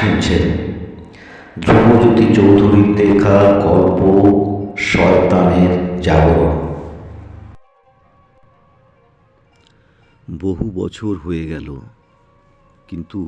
শুনছেন ধ্রুবজ্যোতি চৌধুরীর লেখা গল্প শয়তানের জাগরণ। বহু বছর হয়ে গেল, কিন্তু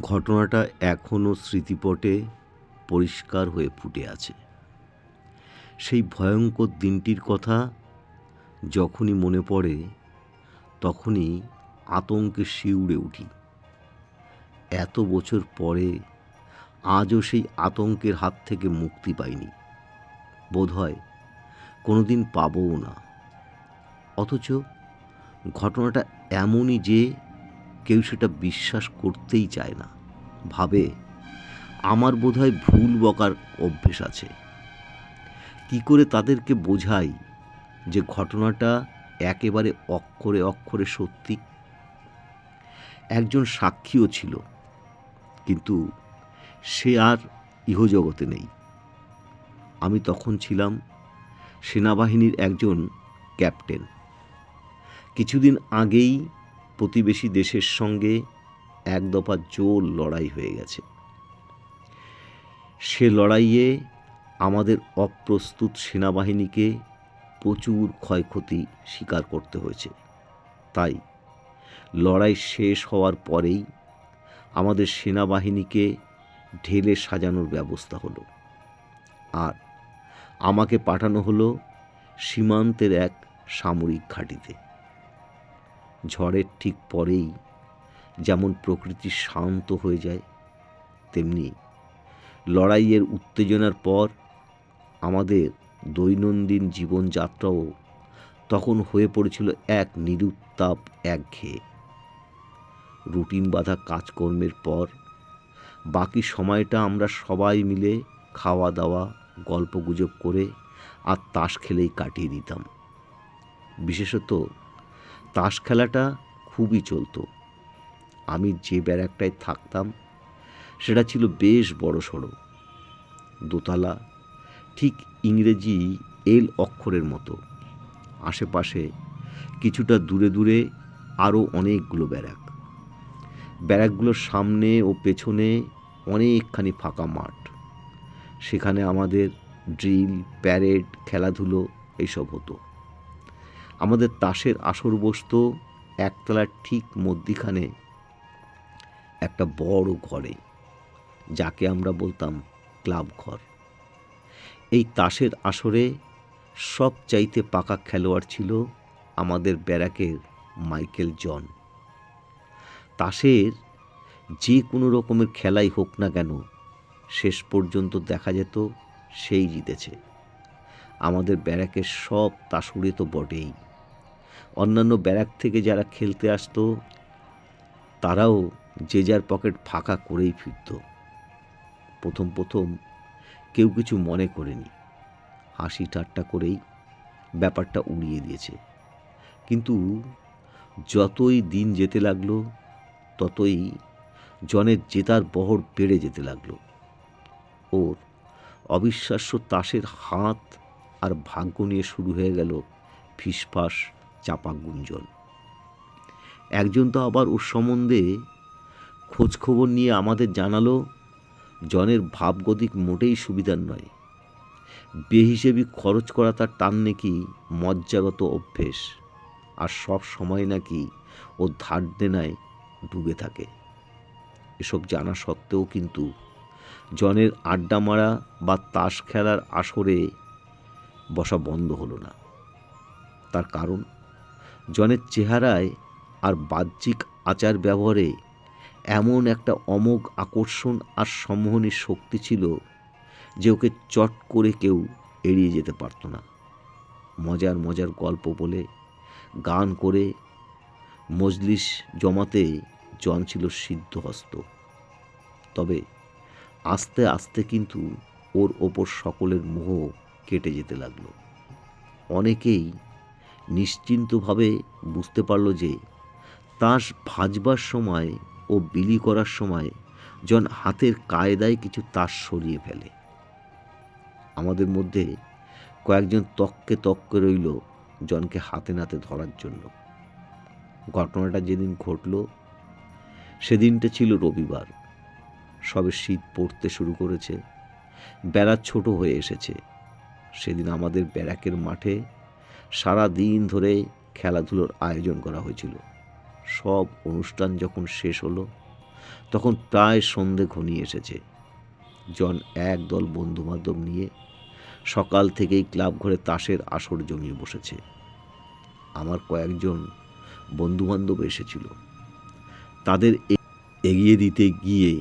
ঘটনাটা এখনও স্মৃতিপটে পরিষ্কার হয়ে ফুটে আছে। সেই ভয়ঙ্কর দিনটির কথা যখনই মনে পড়ে তখনই আতঙ্কে শিউরে উঠি। এত বছর পরে আজও সেই আতঙ্কের হাত থেকে মুক্তি পাইনি, বোধহয় কোনোদিন পাবও না। অথচ ঘটনাটা এমনই যে কেউ সেটা বিশ্বাস করতেই চায় না, ভাবে আমার বোধহয় ভুল বকার অভ্যেস আছে। কি করে তাদেরকে বোঝাই যে ঘটনাটা একেবারে অক্ষরে অক্ষরে সত্যি? একজন সাক্ষীও ছিল, কিন্তু সে আর ইহজগতে নেই। আমি তখন ছিলাম সেনাবাহিনীর একজন ক্যাপ্টেন। কিছুদিন আগেই প্রতিবেশী দেশের সঙ্গে এক দফা জোর লড়াই হয়ে গেছে। সে লড়াইয়ে আমাদের অপ্রস্তুত সেনাবাহিনীকে প্রচুর ক্ষয়ক্ষতি স্বীকার করতে হয়েছে। তাই লড়াই শেষ হওয়ার পরেই আমাদের সেনাবাহিনীকে ঢেলে সাজানোর ব্যবস্থা হলো, আর আমাকে পাঠানো হলো সীমান্তের এক সামরিক ঘাঁটিতে। ঝড়ের ঠিক পরেই যেমন প্রকৃতি শান্ত হয়ে যায়, তেমনি লড়াইয়ের উত্তেজনার পর আমাদের দৈনন্দিন জীবনযাত্রাও তখন হয়ে পড়েছিল এক নিরুত্তাপ একঘেয়ে। রুটিন বাঁধা কাজকর্মের পর বাকি সময়টা আমরা সবাই মিলে খাওয়া দাওয়া, গল্পগুজব করে আর তাস খেলেই কাটিয়ে দিতাম। বিশেষত তাস খেলাটা খুবই চলতো। আমি যে ব্যারাকটায় থাকতাম সেটা ছিল বেশ বড়সড়, দোতলা, ঠিক ইংরেজি এল অক্ষরের মতো। আশেপাশে কিছুটা দূরে দূরে আরও অনেকগুলো ব্যারাক। ব্যারাকগুলোর সামনে ও পেছনে অনেকখানি ফাঁকা মাঠ। সেখানে আমাদের ড্রিল, প্যারেড, খেলাধুলো এইসব হতো। আমাদের তাসের আসর বসত একতলার ঠিক মধ্যিখানে একটা বড় ঘরে, যাকে আমরা বলতাম ক্লাব ঘর। এই তাসের আসরে সব চাইতে পাকা খেলোয়াড় ছিল আমাদের ব্যারাকের মাইকেল জন। তাসের যে কোনো রকমের খেলাই হোক না কেন, শেষ পর্যন্ত দেখা যেত সেই জিতেছে। আমাদের ব্যারাকের সব তাসুড়ে তো বটেই, অন্যান্য ব্যারাক থেকে যারা খেলতে আসতো তারাও যে যার পকেট ফাঁকা করেই ফিরত। প্রথম প্রথম কেউ কিছু মনে করেনি, হাসি ঠাট্টা করেই ব্যাপারটা উড়িয়ে দিয়েছে। কিন্তু যতই দিন যেতে লাগলো ততই জনের জেতার বহর বেড়ে যেতে লাগলো। ওর অবিশ্বাস্য তাসের হাত আর ভাগ্য নিয়ে শুরু হয়ে গেল ফিসফাস চাপা গুঞ্জন। একজন তো আবার ওর সম্বন্ধে খোঁজখবর নিয়ে আমাদের জানালো, জনের ভাবগতিক মোটেই সুবিধার নয়। বেহিসেবি খরচ করা তার টান নাকি মজ্জাগত অভ্যেস, আর সব সময় নাকি ও ধার দেনায় ডুবে থাকে। এসব জানা সত্ত্বেও কিন্তু জনের আড্ডা মারা বা তাস খেলার আসরে বসা বন্ধ হলো না। তার কারণ জনের চেহারায় আর বাহ্যিক আচার ব্যবহারে এমন একটা অমোঘ আকর্ষণ আর সম্মোহনী শক্তি ছিল যে ওকে চট করে কেউ এড়িয়ে যেতে পারত না। মজার মজার গল্প বলে, গান করে মজলিস জমাতে জন ছিল সিদ্ধহস্ত। তবে আস্তে আস্তে কিন্তু ওর ওপর সকলের মোহ কেটে যেতে লাগলো। অনেকেই নিশ্চিন্তভাবে বুঝতে পারল যে তাস ভাজবার সময় ও বিলি করার সময় জন হাতের কায়দায় কিছু তাস সরিয়ে ফেলে। আমাদের মধ্যে কয়েকজন তককে রইল জনকে হাতে নাতে ধরার জন্য। ঘটনাটা যেদিন ঘটল সেদিনটা ছিল রবিবার। সবে শীত পড়তে শুরু করেছে, বেলা ছোট হয়ে এসেছে। সেদিন আমাদের ব্যারাকের মাঠে সারা দিন ধরে খেলাধুলোর আয়োজন করা হয়েছিল। সব অনুষ্ঠান যখন শেষ হলো তখন প্রায় সন্ধে ঘনিয়ে এসেছে। জন একদল বন্ধুবান্ধব নিয়ে সকাল থেকেই ক্লাব ঘরে তাসের আসর জমিয়ে বসেছে। আমার কয়েকজন বন্ধুবান্ধব এসেছিল। তাদের এগিয়ে দিতে গিয়ে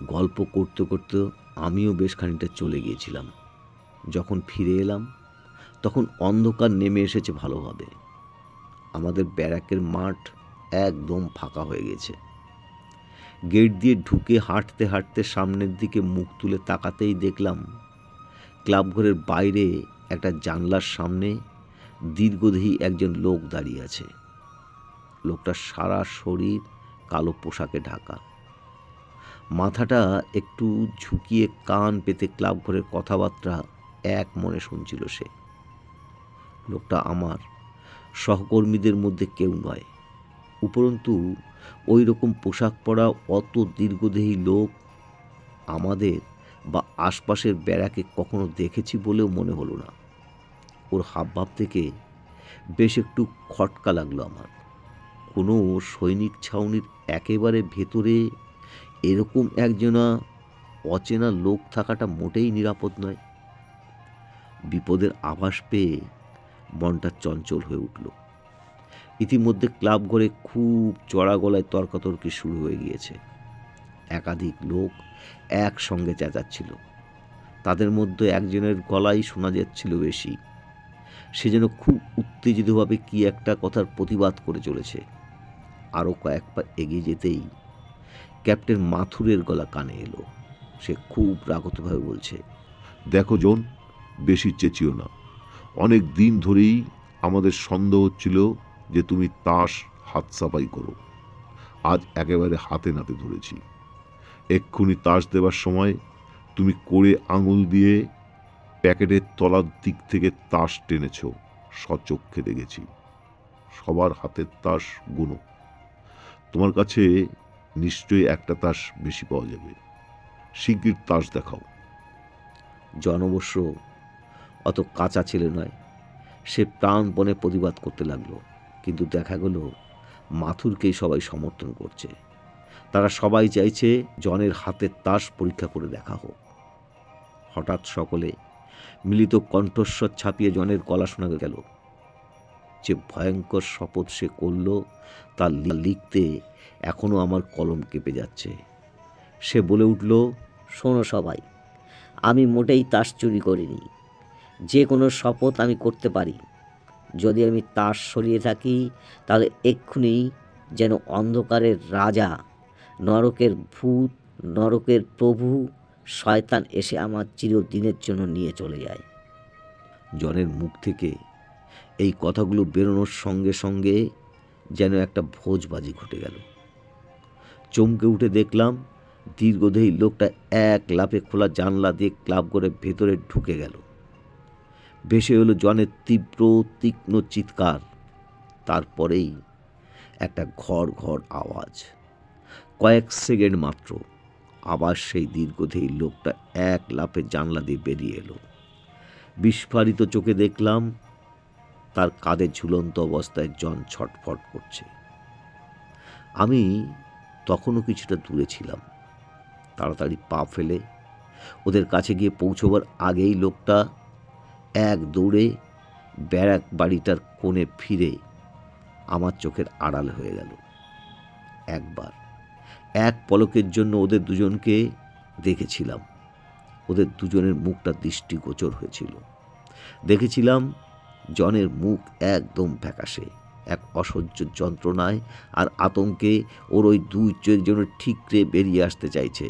গল্প করতে করতে আমিও বেশ খানিকটা চলে গিয়েছিলাম। যখন ফিরে এলাম তখন অন্ধকার নেমে এসেছে ভালোভাবে। আমাদের ব্যারাকের মাঠ একদম ফাঁকা হয়ে গেছে। গেট দিয়ে ঢুকে হাঁটতে হাঁটতে সামনের দিকে মুখ তুলে তাকাতেই দেখলাম ক্লাব ঘরের বাইরে একটা জানলার সামনে দীর্ঘদেহী একজন লোক দাঁড়িয়ে আছে। লোকটার সারা শরীর কালো পোশাকে ঢাকা। মাথাটা একটু ঝুঁকিয়ে কান পেতে ক্লাব ঘরের কথাবার্তা এক মনে শুনছিল সে। লোকটা আমার সহকর্মীদের মধ্যে কেউ নয়, উপরন্তু ওই রকম পোশাক পরা অত দীর্ঘদেহী লোক আমাদের বা আশপাশের ব্যারাকে কখনো দেখেছি বলেও মনে হলো না। ওর হাবভাব থেকে বেশ একটু খটকা লাগলো আমার। কোনো সৈনিক ছাউনির একেবারে ভেতরে এরকম একজনা অচেনা লোক থাকাটা মোটেই নিরাপদ নয়। বিপদের আভাস পেয়ে মনটা চঞ্চল হয়ে উঠল। ইতিমধ্যে ক্লাব ঘরে খুব চড়া গলায় তর্কাতর্কি শুরু হয়ে গিয়েছে। একাধিক লোক একসঙ্গে চেঁচাচ্ছিল। তাদের মধ্যে একজনের গলাই শোনা যাচ্ছিল বেশি। সে যেন খুব উত্তেজিতভাবে কি একটা কথার প্রতিবাদ করে চলেছে। আরও কয়েক পা এগিয়ে যেতেই ক্যাপ্টেন মাথুরের গলা কানে এলো। সে খুব রাগতভাবে বলছে, দেখো জন, বেশি চেঁচিও না। অনেক দিন ধরেই আমাদের সন্দেহ হচ্ছিল যে তুমি তাস হাত সাফাই করো। আজ একেবারে হাতে নাতে ধরেছি। এক্ষুনি তাস দেবার সময় তুমি কোড়ে আঙুল দিয়ে প্যাকেটের তলার দিক থেকে তাস টেনেছ, সচক্ষে দেখেছি। সবার হাতের তাস গুনো। তোমার কাছে নিশ্চয়ই একটা তাস বেশি পাওয়া যাবে। শিগগির তাস দেখাও। জন অবশ্য অত কাঁচা ছেলে নয়। সে প্রাণপণে প্রতিবাদ করতে লাগলো, কিন্তু দেখা গেল মাথুরকেই সবাই সমর্থন করছে। তারা সবাই চাইছে জনের হাতের তাস পরীক্ষা করে দেখা হোক। হঠাৎ সকলে মিলিত কণ্ঠস্বর ছাপিয়ে জনের গলা শোনা গেল। যে ভয়ঙ্কর শপথ সে করল তা লিখতে এখনও আমার কলম কেঁপে যাচ্ছে। সে বলে উঠল, শোনো সবাই, আমি মোটেই তাস চুরি করিনি। যে কোনো শপথ আমি করতে পারি। যদি আমি তাস সরিয়ে থাকি তাহলে এক্ষুনি যেন অন্ধকারের রাজা, নরকের ভূত, নরকের প্রভু, শয়তান এসে আমার চিরদিনের জন্য নিয়ে চলে যায়। জনের মুখ থেকে এই কথাগুলো বেরোনোর সঙ্গে সঙ্গে যেন একটা ভোজবাজি ঘটে গেল। চমকে উঠে দেখলাম দীর্ঘদেহী লোকটা এক লাফে খোলা জানলা দিয়ে ক্লাব করে ভেতরে ঢুকে গেল। ভেসে এলো জনের তীব্র তীক্ষ্ণ চিৎকার। তারপরেই একটা ঘর ঘর আওয়াজ। কয়েক সেকেন্ড মাত্র আবার সেই দীর্ঘদেহী লোকটা এক লাফে জানলা দিয়ে বেরিয়ে এলো। বিস্ফারিত চোখে দেখলাম তার কাঁধে ঝুলন্ত অবস্থায় জন ছটফট করছে। আমি তখনও কিছুটা দূরে ছিলাম। তাড়াতাড়ি পা ফেলে ওদের কাছে গিয়ে পৌঁছবার আগেই লোকটা এক দৌড়ে ব্যারাক বাড়িটার কোণে ফিরে আমার চোখের আড়াল হয়ে গেল। একবার এক পলকের জন্য ওদের দুজনকে দেখেছিলাম। ওদের দুজনের মুখটা দৃষ্টিগোচর হয়েছিল। দেখেছিলাম জনের মুখ একদম ফ্যাকাশে, এক অসহ্য যন্ত্রণায় আর আতঙ্কে ওর ওই দুই চোখ যেন ঠিকরে বেরিয়ে আসতে চাইছে।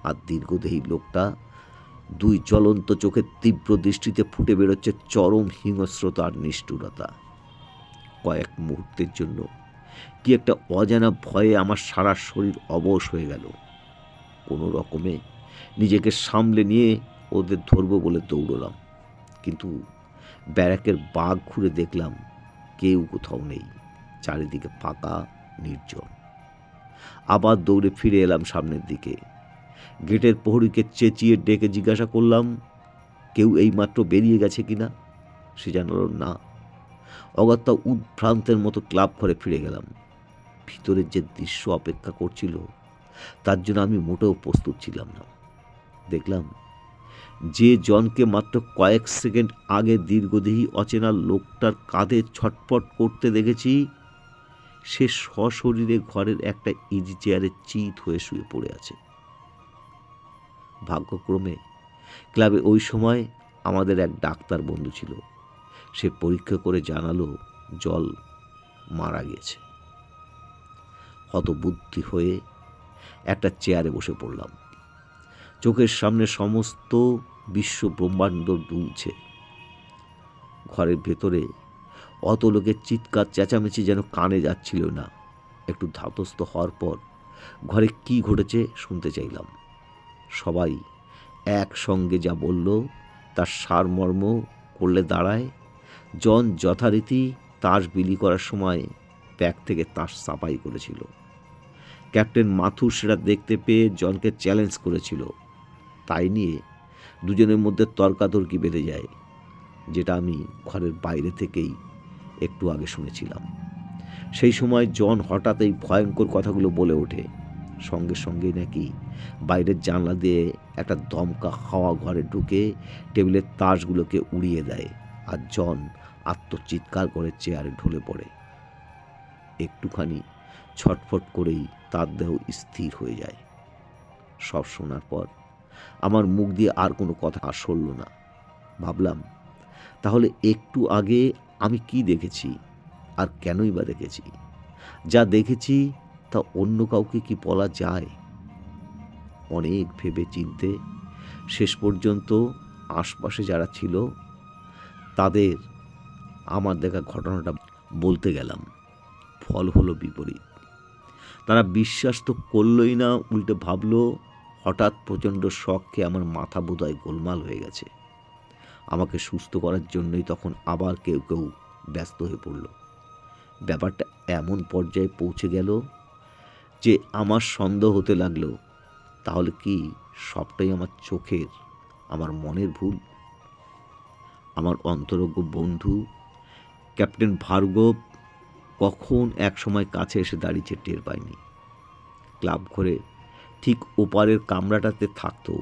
আর দীর্ঘদেহী লোকটা দুই জ্বলন্ত চোখের তীব্র দৃষ্টিতে ফুটে বেরোচ্ছে চরম হিংস্রতা আর নিষ্ঠুরতা। কয়েক মুহূর্তের জন্য কি একটা অজানা ভয়ে আমার সারা শরীর অবশ হয়ে গেল। কোনো রকমে নিজেকে সামলে নিয়ে ওদের ধরবো বলে দৌড়লাম, কিন্তু ব্যারাকের বাঘ ঘুরে দেখলাম কেউ কোথাও নেই। চারিদিকে ফাঁকা, নির্জন। আবার দৌড়ে ফিরে এলাম সামনের দিকে। গেটের প্রহরীকে চেঁচিয়ে ডেকে জিজ্ঞাসা করলাম কেউ এইমাত্র বেরিয়ে গেছে কিনা। সে জানালো না। অগত্যা উদ্ভ্রান্তের মতো ক্লাব ঘরে ফিরে গেলাম। ভিতরের যে দৃশ্য অপেক্ষা করছিল তার জন্য আমি মোটেও প্রস্তুত ছিলাম না। দেখলাম যে জনকে মাত্র কয়েক সেকেন্ড আগে দীর্ঘদেহী অচেনা লোকটার কাঁধে ছটফট করতে দেখেছি, সে সশরীরে ঘরের একটা ইজি চেয়ারে চিত হয়ে শুয়ে পড়ে আছে। ভাগ্যক্রমে ক্লাবে ওই সময় আমাদের এক ডাক্তার বন্ধু ছিল। সে পরীক্ষা করে জানালো জল মারা গেছে। হতবুদ্ধি হয়ে একটা চেয়ারে বসে পড়লাম। চোখের সামনে সমস্ত বিশ্ব ব্রহ্মাণ্ড দুলছে। ঘরের ভেতরে অত লোকের চিৎকার চেঁচামেচি যেন কানে যাচ্ছিল না। একটু ধাতস্থ হওয়ার পর ঘরে কি ঘটেছে শুনতে চাইলাম। সবাই একসঙ্গে যা বলল তার সারমর্ম করলে দাঁড়ায়, জন যথারীতি তাস বিলি করার সময় ব্যাগ থেকে তাস সাপাই করেছিল। ক্যাপ্টেন মাথুর সেটা দেখতে পেয়ে জনকে চ্যালেঞ্জ করেছিল। তাই নিয়ে দুজনের মধ্যে তর্কাতর্কি বেঁধে যায়, যেটা আমি ঘরের বাইরে থেকেই একটু আগে শুনেছিলাম। সেই সময় জন হঠাৎ এই ভয়ঙ্কর কথাগুলো বলে ওঠে। সঙ্গে সঙ্গেই নাকি বাইরের জানলা দিয়ে একটা দমকা হাওয়া ঘরে ঢুকে টেবিলের তাসগুলোকে উড়িয়ে দেয়, আর জন আত্মচিৎকার করে চেয়ারে ঢলে পড়ে। একটুখানি ছটফট করেই তার দেহ স্থির হয়ে যায়। সব শোনার পর আমার মুখ দিয়ে আর কোনো কথা সরল না। ভাবলাম তাহলে একটু আগে আমি কি দেখেছি, আর কেনই বা দেখেছি? যা দেখেছি তা অন্য কাউকে কি বলা যায়? অনেক ভেবে চিনতে শেষ পর্যন্ত আশপাশে যারা ছিল তাদের আমার দেখা ঘটনাটা বলতে গেলাম। ফল হলো বিপরীত। তারা বিশ্বাস তো করলই না, উল্টে ভাবলো হঠাৎ প্রচণ্ড শখ খেয়ে আমার মাথা বোধহয় গোলমাল হয়ে গেছে। আমাকে সুস্থ করার জন্যই তখন আবার কেউ কেউ ব্যস্ত হয়ে পড়ল। ব্যাপারটা এমন পর্যায়ে পৌঁছে গেল যে আমার সন্দেহ হতে লাগলো, তাহলে কি সবটাই আমার চোখের, আমার মনের ভুল? আমার অন্তরঙ্গ বন্ধু ক্যাপ্টেন ভার্গব কখন এক সময় কাছে এসে দাঁড়িয়েছে টের পায়নি। ক্লাব ঘরে ঠিক ওপারের কামরাটাতে থাকতো।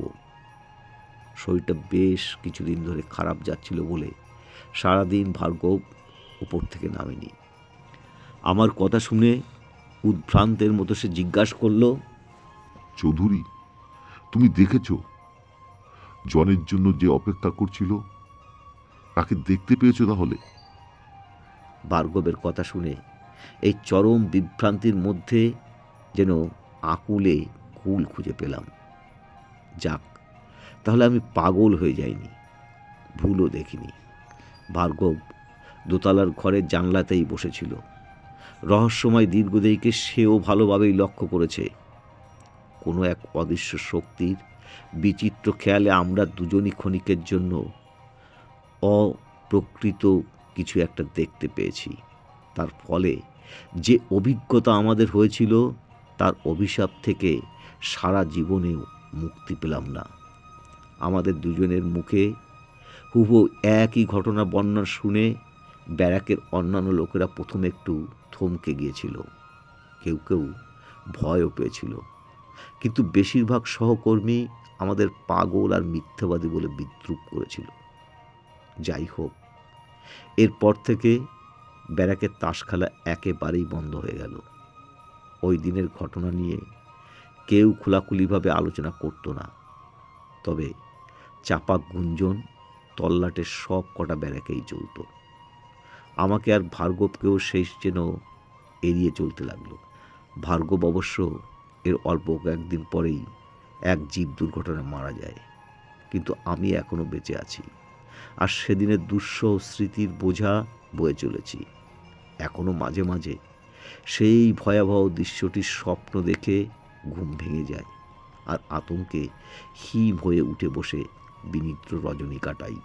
শরীরটা বেশ কিছুদিন ধরে খারাপ যাচ্ছিল বলে সারাদিন ভার্গব উপর থেকে নামেনি। আমার কথা শুনে উদ্ভ্রান্তের মতো সে জিজ্ঞাসা করলো, চৌধুরী, তুমি দেখেছ জনের জন্য যে অপেক্ষা করছিল তাকে দেখতে পেয়েছো? তাহলে ভার্গবের কথা শুনে এই চরম বিভ্রান্তির মধ্যে যেন আকুলে কুল খুঁজে পেলাম। যাক, তাহলে আমি পাগল হয়ে যাইনি, ভুলও দেখিনি। ভার্গব দোতলার ঘরের জানলাতেই বসেছিল। রহস্যময় দীর্ঘদেহীকে সেও ভালোভাবেই লক্ষ্য করেছে। কোনো এক অদৃশ্য শক্তির বিচিত্র খেয়ালে আমরা দুজনই ক্ষণিকের জন্য অপ্রকৃত কিছু একটা দেখতে পেয়েছি। তার ফলে যে অভিজ্ঞতা আমাদের হয়েছিল তার অভিশাপ থেকে সারা জীবনেও মুক্তি পেলাম না। আমাদের দুজনের মুখে হুবহু একই ঘটনা বর্ণনা শুনে ব্যারাকের অন্যান্য লোকেরা প্রথমে একটু থমকে গিয়েছিল, কেউ কেউ ভয়ও পেয়েছিল, কিন্তু বেশিরভাগ সহকর্মী আমাদের পাগল আর মিথ্যাবাদী বলে বিদ্রূপ করেছিল। যাই হোক, এরপর থেকে ব্যারাকের তাস খেলা একেবারেই বন্ধ হয়ে গেল। ওই দিনের ঘটনা নিয়ে কেউ খোলাখুলিভাবে আলোচনা করত না। তবে চাপা গুঞ্জন তল্লাটের সব কটা ব্যারাকেই চলত। আমাকে আর ভার্গবকেও শেষ যেন এড়িয়ে চলতে লাগলো। ভার্গব অবশ্য এর অল্প কয়েকদিন পরেই এক জীব দুর্ঘটনায় মারা যায়, কিন্তু আমি এখনও বেঁচে আছি, আর সেদিনের দুঃসহ স্মৃতির বোঝা বয়ে চলেছি। এখনও মাঝে মাঝে সেই ভয়াবহ দৃশ্যটির স্বপ্ন দেখে ঘুম ভেঙে যায়, আর আতঙ্কে হিম হয়ে উঠে বসে বিনিদ্র রজনী কাটাই।